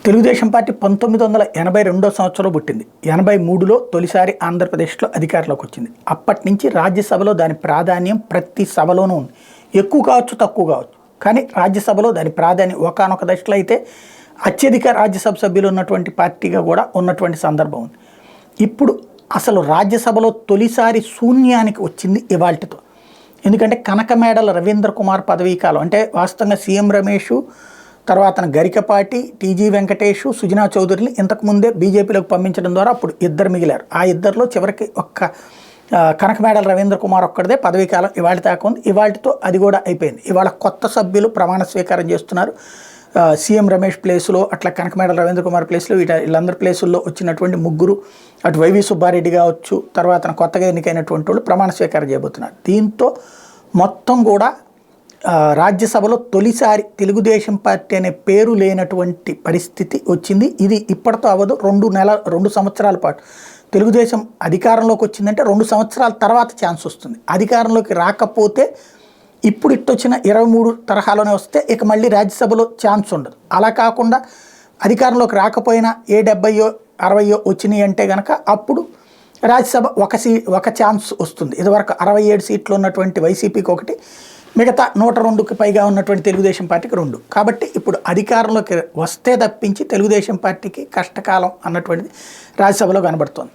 Telugu Desam party 1982 సంవత్సరంలో పుట్టింది. 83లో తొలిసారి ఆంధ్రప్రదేశ్లో అధికారంలోకి వచ్చింది. అప్పటి నుంచి రాజ్యసభలో దాని ప్రాధాన్యం ప్రతి సభలోనూ ఉంది. ఎక్కువ కావచ్చు, తక్కువ కావచ్చు, కానీ రాజ్యసభలో దాని ప్రాధాన్యం ఒకానొక దశలో అయితే అత్యధిక రాజ్యసభ సభ్యులు ఉన్నటువంటి పార్టీగా కూడా ఉన్నటువంటి సందర్భం ఉంది. ఇప్పుడు అసలు రాజ్యసభలో తొలిసారి శూన్యానికి వచ్చింది ఇవాల్టితో. ఎందుకంటే కనకమేడల రవీంద్ర కుమార్ పదవీ కాలం అంటే వాస్తవంగా సీఎం రమేష్, తర్వాత గరికపాటి, టీజీ వెంకటేష్, సుజనా చౌదరిని ఇంతకుముందే బీజేపీలోకి పంపించడం ద్వారా అప్పుడు ఇద్దరు మిగిలారు. ఆ ఇద్దరిలో చివరికి ఒక్క కనకమేడల రవీంద్ర కుమార్ ఒక్కడిదే పదవీ కాలం ఇవాళ దాకా ఉంది. ఇవాళతో అది కూడా అయిపోయింది. ఇవాళ కొత్త సభ్యులు ప్రమాణ స్వీకారం చేస్తున్నారు. సీఎం రమేష్ ప్లేస్లో, అట్లా కనకమేడల రవీంద్ర కుమార్ ప్లేస్లో, వీళ్ళందరి ప్లేసుల్లో వచ్చినటువంటి ముగ్గురు, అటు వైవి సుబ్బారెడ్డి కావచ్చు, తర్వాత కొత్తగా ఎన్నికైనటువంటి వాళ్ళు ప్రమాణ స్వీకారం చేయబోతున్నారు. దీంతో మొత్తం కూడా రాజ్యసభలో తొలిసారి తెలుగుదేశం పార్టీ అనే పేరు లేనటువంటి పరిస్థితి వచ్చింది. ఇది ఇప్పటితో అవ్వదు. 2 సంవత్సరాల పాటు తెలుగుదేశం అధికారంలోకి వచ్చిందంటే 2 సంవత్సరాల తర్వాత ఛాన్స్ వస్తుంది. అధికారంలోకి రాకపోతే ఇప్పుడు ఇట్టొచ్చిన 23 తరహాలోనే వస్తే ఇక మళ్ళీ రాజ్యసభలో ఛాన్స్ ఉండదు. అలా కాకుండా అధికారంలోకి రాకపోయినా 70, 60 వచ్చినాయి అంటే కనుక అప్పుడు రాజ్యసభ ఒక ఛాన్స్ వస్తుంది. ఇదివరకు 67 సీట్లు ఉన్నటువంటి వైసీపీకి ఒకటి, మిగతా 102కి పైగా ఉన్నటువంటి తెలుగుదేశం పార్టీకి 2. కాబట్టి ఇప్పుడు అధికారంలోకి వస్తే తప్పించి తెలుగుదేశం పార్టీకి కష్టకాలం అన్నటువంటిది రాజ్యసభలో కనబడుతోంది.